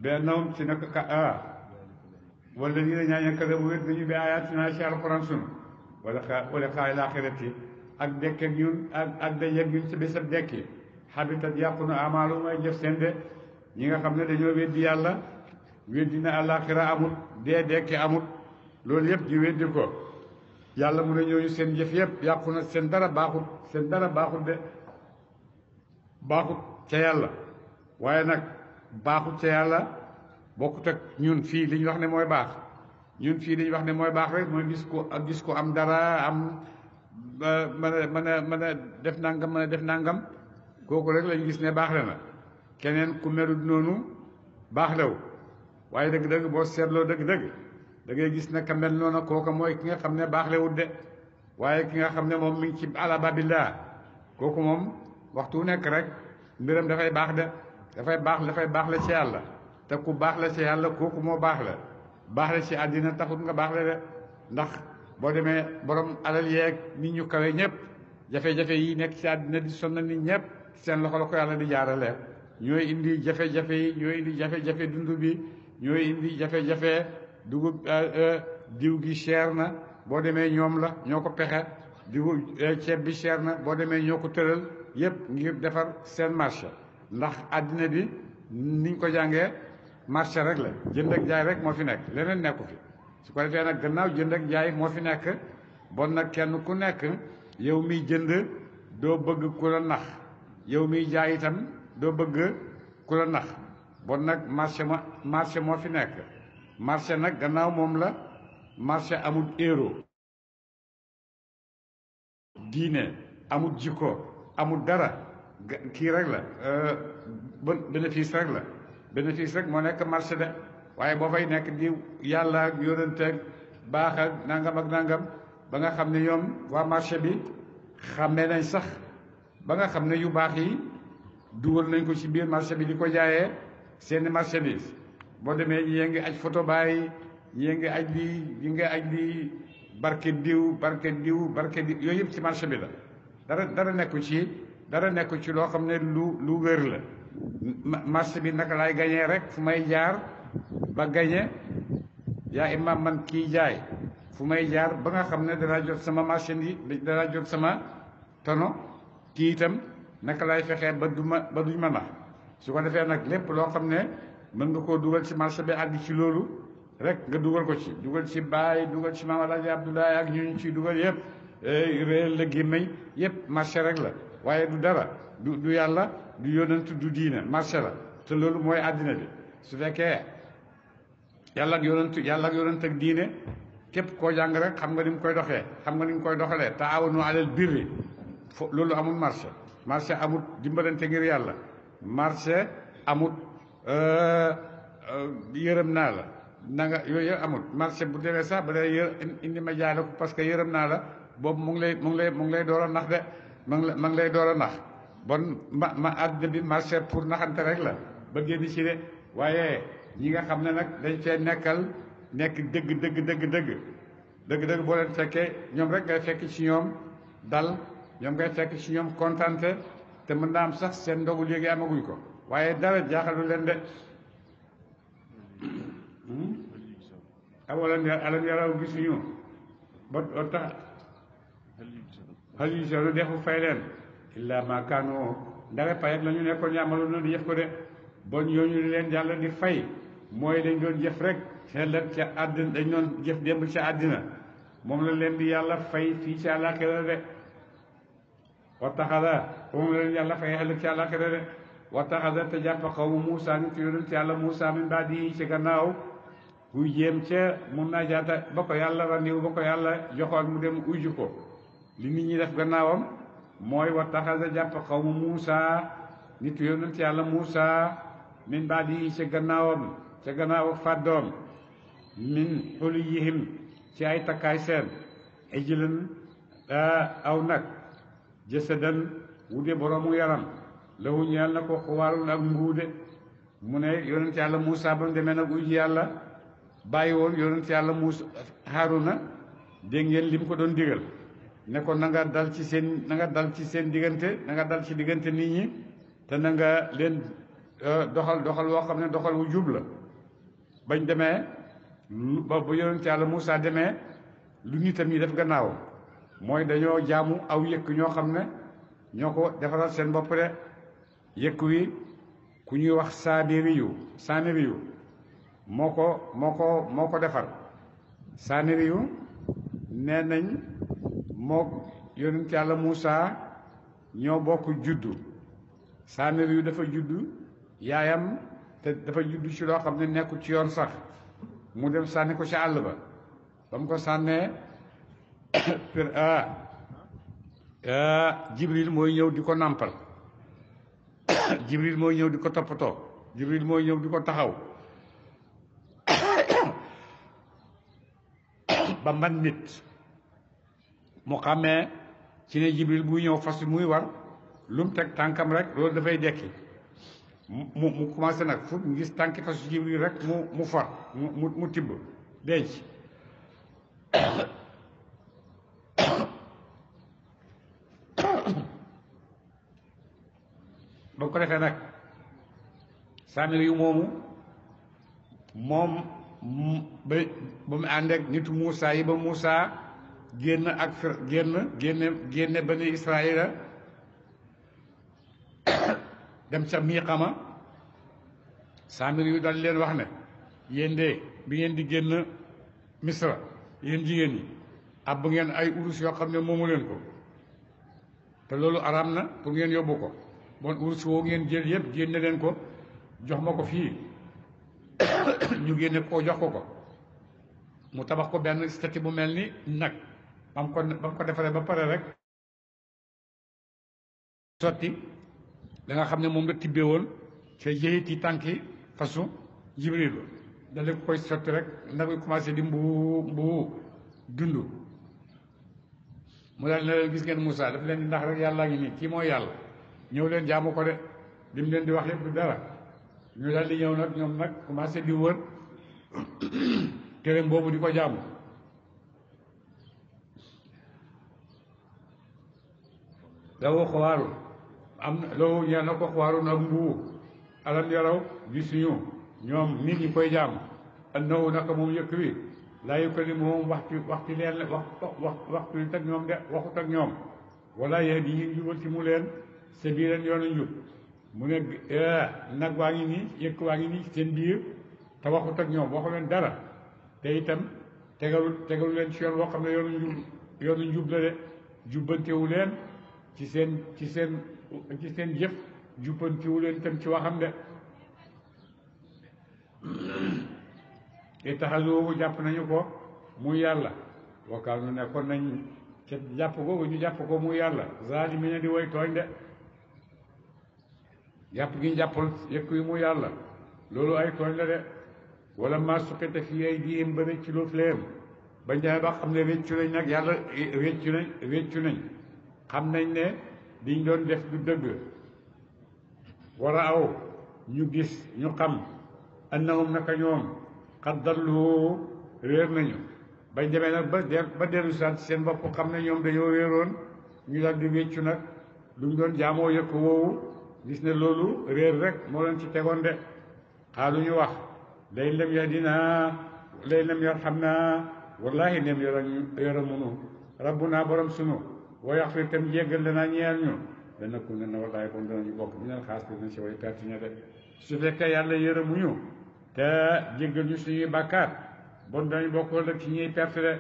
bennahum ci nag wala lii la ñaaña kadabu wét dañu bi ayatina ci alquran sunu wala xaay laaxirati ak dekk ak ñun ak dajeeg ñun ci bésab dekki habitat yàqu na amaalu may jëf seen de ñi nga xam ne dañoo weddi yàlla weddi na àllaaxira amut dee dekki amut loolu yëpp ñu weddi ko yàlla mu ne ñooñu seen jëf yëpp yàqu na seen dara baaxut de baaxut ca yàlla waaye nag baaxut ca yàlla bokkut ak ñun fii li ñu wax ne mooy baax ñun fii li ñu wax ne mooy baax rek mooy gis ko am dara am mën a def nangam kooku rek lañu gis ne baax le na keneen ku melut noonu baax lew waaye dëgg-dëgg boo seetloo dëgg-dëgg da ngay gis ne ka mel noonu kooku mooy ki nga xam ne baax lewut de waaye ki nga xam ne moom mi ngi ci ala babillah kooku moom waxtu wu nekk rek mbiram dafay baax de dafay baax la ci yàlla te ku baax la ci yàlla kooku moo baax la ci àddina taxut nga baax la de ndax boo demee borom alal yeeg nit ñu kawe ñëpp jafe-jafe yi nekk ci àddina di sonal nit ñëpp seen loxo la ko yàlla di jaarale ñooy indi jafe-jafe yi ñooy indi jafe-jafe dund bi ñooy indi jafe-jafe dugub diw gi cher na boo demee ñoom la ñoo ko pexe diw ceeb bi cher na boo demee ñoo ko tëral yépp ngir defar seen marché ndax àddina bi niñ ko jàngee marché rek la jënd ak jaay rek moo fi nekk leneen nekku fi su ko defee nag gannaaw jënd ak jaay moo fi nekk bon nag kenn ku nekk yow miy jënd doo bëgg ku la nax yow miy jaay itam doo bëgg ku la nax bon nag marché moo fi nekk marché nag gannaaw moom la marché amul euro diine amul jikko amul dara kii rek la bénéfice rek moo nekk marché de waaye boo fay nekk di yàlla ak yónanteeg baax ak nangam ba nga xam ne ñoom waa marché bi xàmmee nañ sax ba nga xam ne yu baax yi dugal nañ ko ci biir marché bi di ko jaayee seeni marchandise boo demee ñi ngi aj photo baay ñi ngi aj lii barke diw yooyu yëpp ci marché bi la dara nekku ci loo xam ne lu wér la marché bi naka laay gañee rek fu may jaar ba gañe yaa imam man kii jaay fu may jaar ba nga xam ne danaa jot sama marchandise danaa jot sama tono kii itam naka laay fexee ba duñ ma nax su ko defee nag lépp loo xam ne mën nga koo dugal ci marché bi àgg ci loolu rek nga dugal ko ci dugal ci baay dugal ci maam Alaaji Abdoulaye ak ñu ciy dugal yëpp réel la gémmeñ yëpp marché rek la waaye du dara du yàlla du yonent du diine marché la te loolu mooy àddina bi su fekkee yàlla ak yonent ak diine képp koo jàng rek xam nga ni mu koy doxee xam nga ni mu koy doxalee taawanu alal birri loolu amul marché amul dimbalante ngir yàlla marché amul yërëm naa la yooyu yëpp amul marché bu demee sax ba day indi ma jaay la ko parce que yërëm naa la boobu mu ngi lay door a nax de ma ngi lay door a nax bon ma àddina bi marché pour naxante rek la ba génn ci de waaye ñi nga xam ne nag dañ fee nekk dëgg boo leen fekkee ñoom rek ngay fekk ci ñoom dal ñoom ngay fekk ci ñoom kontante te mën naa am sax seen ndogu léegi amaguñ ko waaye dara jaaxalu leen de alam yaraw gisuñu ba tax xal yu solu defu fay leen illa ma kaanu ndare pay ak la ñu nekkoon yàmmalu na di jëf ko de bon yooñu leen yàlla di fay mooy dañ doon jëf rek xellat ca àddina dañ doon jëf démb ca àddina moom la leen di yàlla fay fii ci àllaaxira de wa taxada moom la leen yàlla fay xellat ci àllaaxira de wa taxada te jàpp xawmu Muusaa nit yonent yàlla Muusaa min baadi ci gannaaw kuy jéem ca mun naa jaata ba ko yàlla randiw ba ko yàlla joxoon mu dem ujju ko li nit ñi def gannaawam mooy wa taxada jàpp xawmu Muusaa nit yonent yàlla Muusaa min baadi ci gannaawam ca gannaaw fàddoom min xuliyihim ci ay takkaay seen ijlan aw nag jësadan wude boroomu yaram lahu ñeel na ko xuwaarun ak mbuude mu ne yonent yàlla Muusa ba mu demee nag uji yàlla bàyyi woon yonent yàlla Muusa Haaruna dégg ngeen li mu ko doon digal ne ko na nga dal ci seen diggante na nga dal ci diggante nit ñi te na nga leen doxal woo xam ne doxal wu jub la bañ demee ba bu yonent yàlla Muusa demee lu nitam ñi def gannaaw mooy dañoo jaamu aw yëkk ñoo xam ne ñoo ko defaral seen bopp de yëkk wi ku ñuy wax saamiriyu moo ko defar saamiriyu nee nañ moo yonent yàlla Muusa ñoo bokk juddu saamiriyu dafa juddu yaayam te dafa juddu ci loo xam ne nekkul ci yoon sax mu dem sànni ko ci àll ba mu ko sànnee Jibril mooy ñëw di ko nàmpal Jibril mooy ñëw di ko toppatoo Jibril mooy ñëw di ko taxaw ba man nit mu xàmmee ci ne Jibril buy ñëw fas muy war lu mu teg tànkam rek loolu dafay dekki mu commencé nag fu mu gis tànki fasu Jibril rek mu far mu tibb denc ba ko defee nag Saamiri yu moom ba mu ànd ak nitu Muusa yi ba Muusa génn ak génne bani Israayila dem ca Miiqama Saamiri yu dal leen wax ne yéen de bi ngeen di génn Misra yéen jigéen ñi ab ngeen ay urus yoo xam ne moomu leen ko te loolu araam na pour ngeen yóbbu ko bon urus woo ngeen jël yëpp génne leen ko jox ma ko fii ñu génne koo jox ko mu tabax ko benn statue bu mel ni nag ba mu ko defaree ba pare rek sotti da nga xam ne moom la tibbee woon ca yëyiti tànki fasu Jibril dale ko koy sotti rek nag wi commencé di mbu dund mu daal ne leen gis ngeen Moussa daf leen di ndax rek yàllaa ngi nii kii mooy yàlla ñëw leen jaamu ko de li mu leen di wax yëpp du dara ñu daal di ñëw nag ñoom nag commencé di wër téereem boobu di ko jaamu lawu xawaaru am na lawu ñeel na ko xawaaru nag mbubu alam yaraw gisuñu ñoom nit ñi koy jaamu annahu naka moom yëkk wi laa yukallimuhum waxtu leen waxtu teg ñoom de waxut ak ñoom wala yahdihim jubal ci mu leen sabiilan yoonu njub mu ne nag waa ngi nii yëkk waa ngi nii seen biir te waxut ak ñoom waxu leen dara te itam tegalu leen ci yoon boo xam ne yoonu njub la de jubbantewu leen ci seen jëf jubbantewu leen itam ci waxam de itaxazuhu jàpp nañu ko muy yàlla wakkaal nu nekkoon nañ ca jàpp googu ñu jàpp ko muy yàlla zaalimiina di woy tooñ de jàpp gi ñu jàppal yëkk yi muy yàlla loolu ay tooñ la de wala maa suqita fii aydiihim ba rëccu lu leen bañ demee ba xam ne rëccu nañ nag yàlla rëccu nañ xam nañ ne liñ doon def du dëgg war a aw ñu gis ñu xam annahum naka ñoom xad dallu réer nañu bañ demee nag ba dellu sant seen bopp xam ne ñoom dañoo réeroon ñu daal di wéccu nag luñ doon jaamoo yëkk woowu gis ne loolu réer rek moo leen ci tegoon de xaalu ñu wax lay lem yahdinaa lay lem yarhamnaa wallaahi nem yaramunu rabbunaa borom sunu wa yaxfir tam jéggal danaa ñeel ñu dana ku ne na wallaahi kon danañu bokk ñu neen xaas na si way perte ña de su fekkee yàlla yërëmuñu te jéggal ñu suñuy bàkkaar bon dañu bokk rek ci ñuy perte de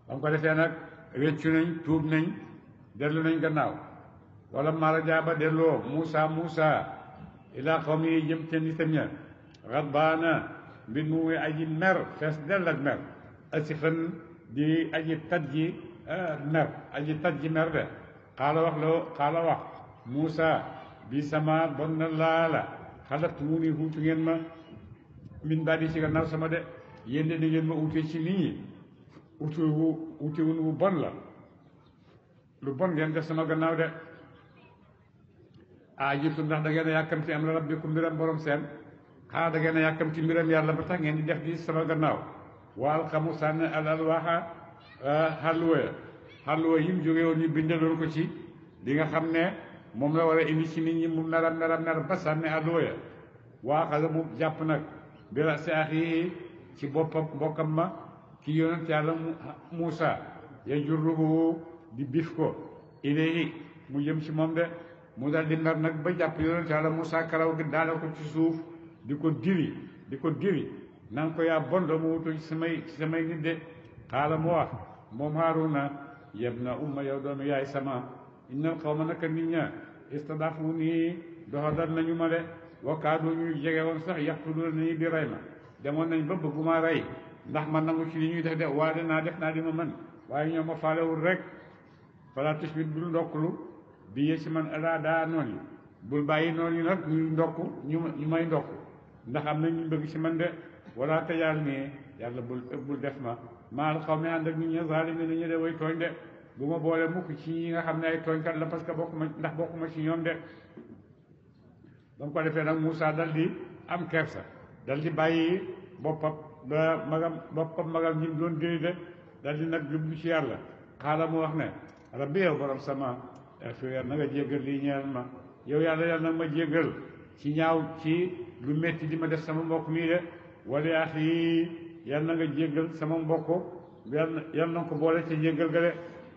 ba mu ko defee nag réccu nañ tuub nañ dellu nañ gannaaw wala mara jaaba delloo Muusa ilaa qawmi yi jëm te nitam ña radbaana mbir mu muy aji mer fees dell ak mer asifan di aji tat ji mer de xaala wax Muusa bi sama bon na laala xalaat mu ni huutu ngeen ma min baadi ci gannaaw sama de yéen de ngeen ma utee ci nit ñi utiwun wu bon la lu bon ngeen def sama gannaaw de ajibtum ndax da ngeen a yàkkamti am la rabbikum mbiram borom seen xanaa da ngeen a yàkkamti mbiram yàlla ba tax ngeen di def di sama gannaaw waal xamu sànni al alwaaxa xàlluwa yim jóge woon ñu bindaloon ko ci li nga xam ne moom la war a indi ci nit ñi mu meram ba sànni àlluwa ya waaxala mu jàpp nag bira si axi ci boppam mbokkam ma ki yonent yàlla Muusa ya jurruhu di bif ko ilayhi mu jëm ci moom de mu dal di mer nag ba jàpp yonent yàlla Muusa karaw gi daale ko ci suuf di ko diri nanga ko yaa bondo mu wutu ci samay nit de xaala mu wax moom Haaruna yabna umma yow doomu yaay sama innal qawma naka nit ña istadafu nii doxadal nañu ma de wakkaadu ñu jege woon sax yaqtuluuna nii di rey ma demoon nañ ba bëgguma rey ndax man nangu ci li ñuy def de waa de naa def naa di ma mën waaye ñoo ma faalewul rek fala tushbit bul ndokklu bi yee ci man ala daa noon yi bul bàyyi noon yi nag ñuy ndokk ñu may ndokk ndax am na ñu bëgg ci man de wala tajal nii yàlla bul def ma maal xaw mi ànd ak nit ñi zaalimi nañu de way tooñ de bu ma boole mukk ci ñi nga xam ne ay tooñkat la parce que bokkuma ci ñoom de ba mu ko defee nag Moussa dal di am kersa dal di bàyyi boppam magam ñi doon déy de dal di nag jublu ci yàlla xaala mu wax ne rabbi yow borom sama affaire na nga jéggal lii ñeel ma yow yàlla nag ma jéggal ci ñaaw ci lu metti di ma def sama mbokk mii de wala axi yal na nga jéggal sama mbokk yal na ko boole ca jéggal ga de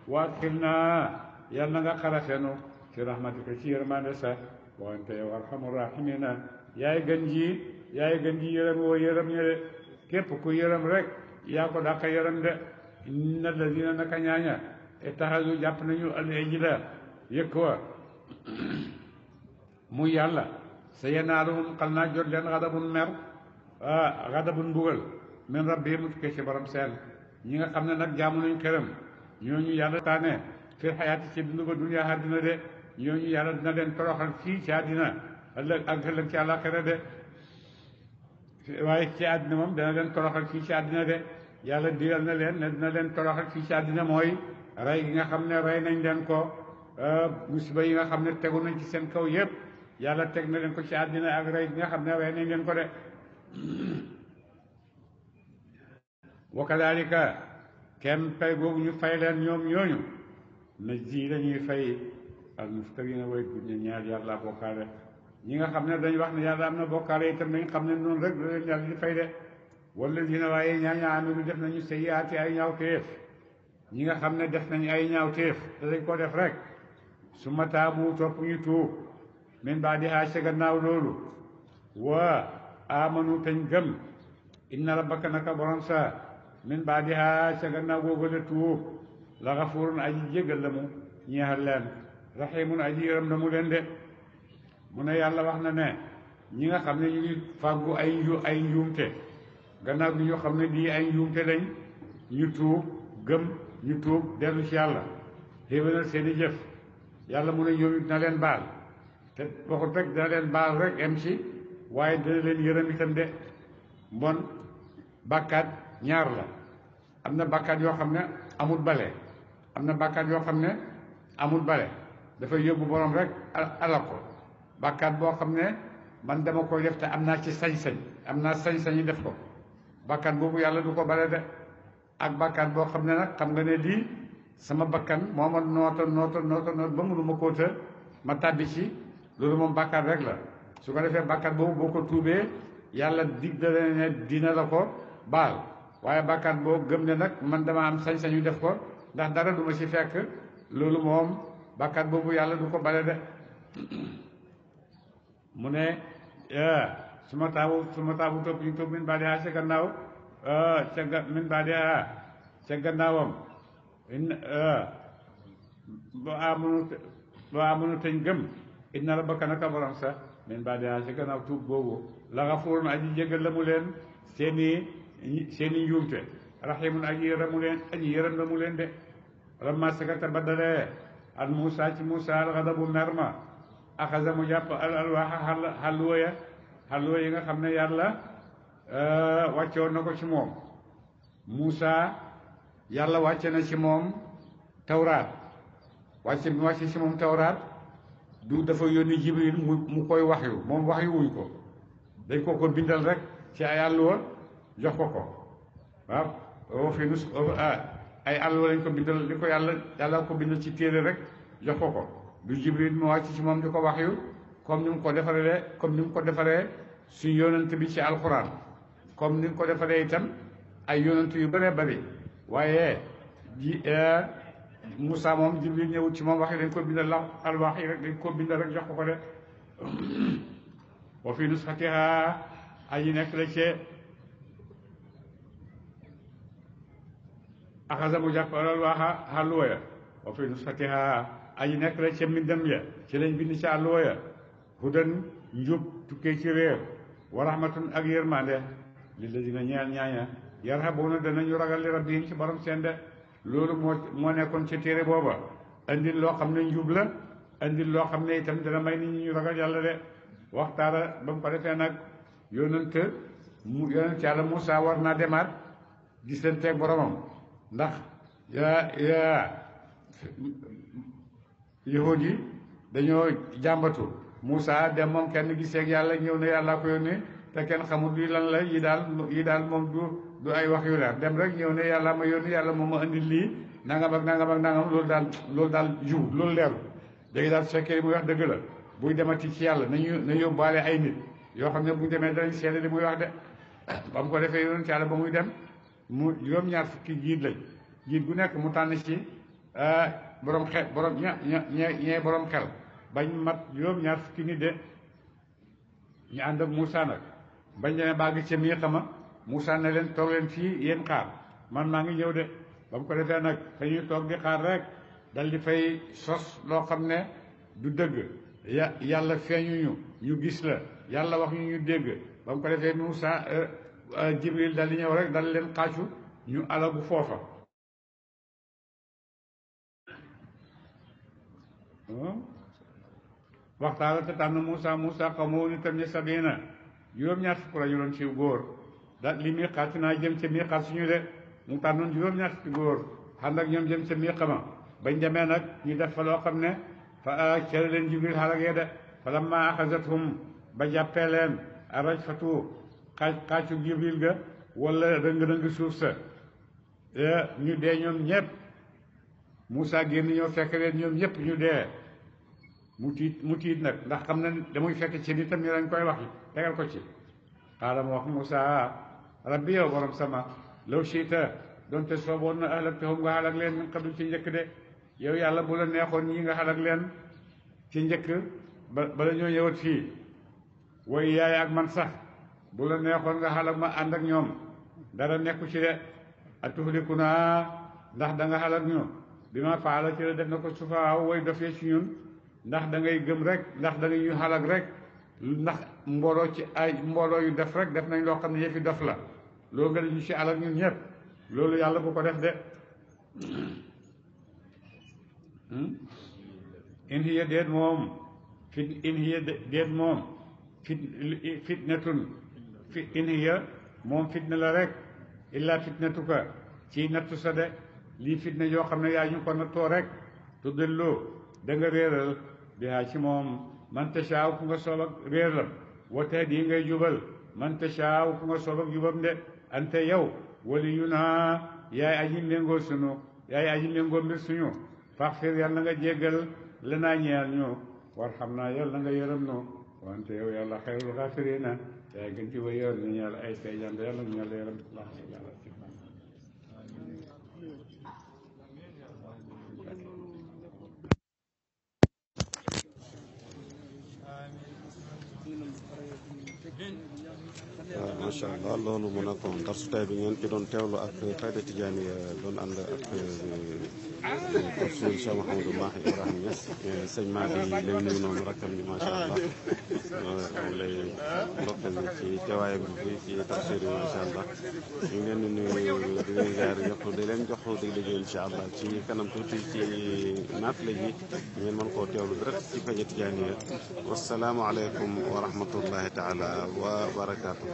waakil naa yal na nga xaraxenu ci rahmatika ci yërmande sa wante yow arhamur rahimina yaay gën ji yërëm woo yërëm ñe de képp ku yërëm rek yaa ko dàqa yërëm de inna alladina naka ñaaña ittaxadu jàpp nañu al ijla yëkk wa muy yàlla sa yanaaluhum xal naa jot leen xadabun mer xadabun mbugal min rabbihim tukkee ci borom seen ñi nga xam ne nag jaamu nañ xërëm ñooñu yàlla taane fil xayaati ci dundu ba duniyaa àddina de ñooñu yàlla dina leen toroxal fii ci àddina ëllëg ak ëllëg ci àllaaxira de waaye ci àddina moom dana leen toroxal fii ci àddina de yàlla digal na leen ne dina leen toroxal fii ci àddina mooy rey gi nga xam ne rey nañ leen ko musiba yi nga xam ne tegu nañ ci seen kaw yépp yàlla teg na leen ko ci àddina ak rey gi nga xam ne rey nañ leen ko de wa kadalika kenn pay googu ñu fay leen ñoom ñooñu na ji dañuy fay al muftarina way gudd ñe ñaar yàlla bokkaale ñi nga xam ne dañ wax ne yàlla am na bokkaale itam nañ xam ne noonu rek la leen yàlla di fay de wala dina waaye ñaaña amilu def nañu sayyiaati ay ñaawteef ñi nga xam ne def nañ ay ñaawteef te dañ ko def rek su ma taabu topp ñu tuub min baadihaa ca gannaaw loolu wa amanu tañ gëm inna rabbaka naka borom sa min baadihaa ca gannaaw googu la tuub la gafurun aji jéggal la mu ñeexal leen rahimun aji yërëm la mu leen de mu ne yàlla wax na ne ñi nga xam ne ñu ngi fàggu ay njuumte gannaaw gi ñu xam ne lii ay njuumte lañ ñu tuub gëm ñu tuub dellu ci yàlla xéwénal seeni jëf yàlla mu ne ñoom it na leen baal te waxut rek dina leen baal rek em ci waaye dina leen yërëm itam de mbon bàkkaat ñaar la am na bàkkaat yoo xam ne amul bale am na bàkkaat yoo xam ne amul bale dafay yóbbu borom rek alal ko bàkkaat boo xam ne man dama koy def te am naa ci sañ-sañ am naa sañ-sañi def ko bàkkaat boobu yàlla du ko bale de ak bàkkaat boo xam ne nag xam nga ne lii sama bakkan moo ma noota ba mënuma koo të ma tàbbi ci loolu moom bàkkaat rek la su ko defee bàkkaat boobu boo ko tuubee yàlla dig da ne dina la ko baal waaye bàkkaat boo gëm ne nag man dama am sañ-sañu def ko ndax dara du ma ci fekk loolu moom bàkkaat boobu yàlla du ko bale de mu ne su ma taabu topp ñu topp min baadihaa ca gannaaw min baadihaa ca gannaawam boo amunu teñ gëm inna rabbaka naka borom sa min baadihaa ca gannaaw tuub boobu la gafuurun aji jégal la mu leen seeni njuumte rahimun aji yërëm la mu leen de lamma sakata baddalee al Muusa ci Muusa al ghadabu merma axasa mu jàpp al alwaaxa xalluwa yi nga xam ne yàlla wàccoon na ko ci moom Muusa yàlla wàcce na ci moom tawraat wàcce bi wàcce si moom tawraat du dafa yónni jibril mu koy wax yu moom wax yu wuñ ko dañ ko bindal rek ci ay àlluwa jox ko waaw oo fi nus ay àlluwa lañ ko bindal li ko yàlla ko bindal ci téere rek jox ko du jibril mu wàcc ci moom di ko wax yu comme ni mu ko defaree suñu yonent bi ci alxuraan comme ni mu ko defaree itam ay yonent yu bëree bëri waaye Moussa moom jibril ñëwut ci moom wax yi dañ ko bindal la alwax yi rek dañ ko bindal rek jox ko de wa fi nusxatiha aji nekk la ci axasa mu jàpp alwaxa àlluwa ya wa fi nusxatiha aji nekk la ci mbindam ya ci lañ bind ci àlluwa ya hudan njub tukkee ci réer wa rahmatun ak yërmande lilladina ñeel ñaaña yarhabuuna danañu ragal li rabbihim ci borom seen de loolu moo nekkoon ci téere booba andil loo xam ne njub la andil loo xam ne itam dana may nit ñi ñu ragal yàlla de waxtaara ba mu ko defee nag yonent yàlla Moussa war naa demaat gisanteeg boromam ndax yahud yi dañoo jàmbatu Moussa dem moom kenn giseeg yàlla ñëw na yàllaa ko yónnee te kenn xamul lii lan la yi daal moom du ay wax yu leer dem rek ñëw ne yàlla ma yónni yàlla moom ma indi lii nangam ak nangam loolu daal jiw loolu leeru léegi daal su fekkee li muy wax dëgg la buy demati ci yàlla na yóbbaale ay nit yoo xam ne bu ñu demee danañ seede li muy wax de ba mu ko defee yoon ci yàlla ba muy dem mu juróom-ñaar fukki jiit lañ jiit gu nekk mu tànn ci borom xel borom xel bañ mat juróom-ñaar fukki nit de ñu ànd ak Moussa nag bañ demee bàgg ca mii xama Moussa ne leen toog leen fii yéen xaar man maa ngi ñëw de ba mu ko defee nag fa ñuy toog di xaar rek dal di fay sos loo xam ne du dëgg yàlla feeñuñu ñu gis la yàlla wax ñu dégg ba mu ko defee Moussa Jibril dal di ñëw rek dal leen xàccu ñu alagu foofa waxtaala te tànn Moussa xaw ma woon itam ne sabina juróom-ñaar fukk la ñu doon ci góor daal li miiqaat naa jëm ca miiqaat suñu de mu tànnoon juróom-ñaar fukki góor ànd ak ñoom jëm ca miiqama bañ demee nag ñu def fa loo xam ne fa cere leen Jibril xalagee de fa lamma axazathum ba jàppee leen arajfatu xaacu Jibril ga wala rëng-rëng suuf sa ñu dee ñoom ñëpp Moussa génn ñëw fekk leen ñoom ñëpp ñu dee mu tiit nag ndax xam na damuy fekk ci nitam ñu lañ koy wax tegal ko ci xaala ma wax Moussa rabbi yow borom sama law shiita donte sooboon na ahlaktahum nga xalak leen min qablu ci njëkk de yow yàlla bu la neexoon ñi nga xalak leen ci njëkk bala ñoo ñëwat fii way yaay ak man sax bu la neexoon nga xalak ma ànd ak ñoom dara nekku ci de atuhlikuna ndax da nga xalak ñu bi ma faala ci la def na ko sufaaw way dofee ci ñun ndax da ngay gëm rek ndax da ngay ñu xalak rek ndax mbooloo ci ay mbooloo yu def rek def nañ loo xam ne yëfi dof la loolu nga ñu ci alak ñun ñëpp loolu yàlla bu ko def de in hiya déet moom fitnatun in hiya moom fitna la rek illa fitnatuka ci nattu sa de lii fitna yoo xam ne yaa ñu ko nattoo rek tuddilloo da nga réeral bihaa ci moom man tashaaw ku nga soob ak réeram wote di ngay jubal man tashaaw ku nga soob ak jubam de ante yow waliyuna yaay aji méngoo mbir suñu faxfir yàlla nga jéggal lanaa ñeel ñu war xam naa yàlla nga yërëm nu wante yow yàlla xayrul xaafirina yaay gën ci way yërëm ñu ñeel ay say jànd yàlla ñu yàlla yërëm macha allah loolu mu nekkoon darsu tey bi ngeen ci doon teewlu ak Fayda Tijaaniya doon ànd ak professeur Cheikh Mouhamadou Mahi Ibrahima Niass sëñ Madi lay nuyu noonu rakkam bi macha allah lay ndokkal ci teewaayam bi fii ci tafsir yi macha allah ñu ngi leen di nuyu di leen ziar di leen jox dig liggéey incha allah ci kanam tuuti ci naafile ji ngeen mën koo teewlu direct ci Fayda Tijaaniya wasalaamu aleykum wa rahmatullahi taala wa barakaatuhu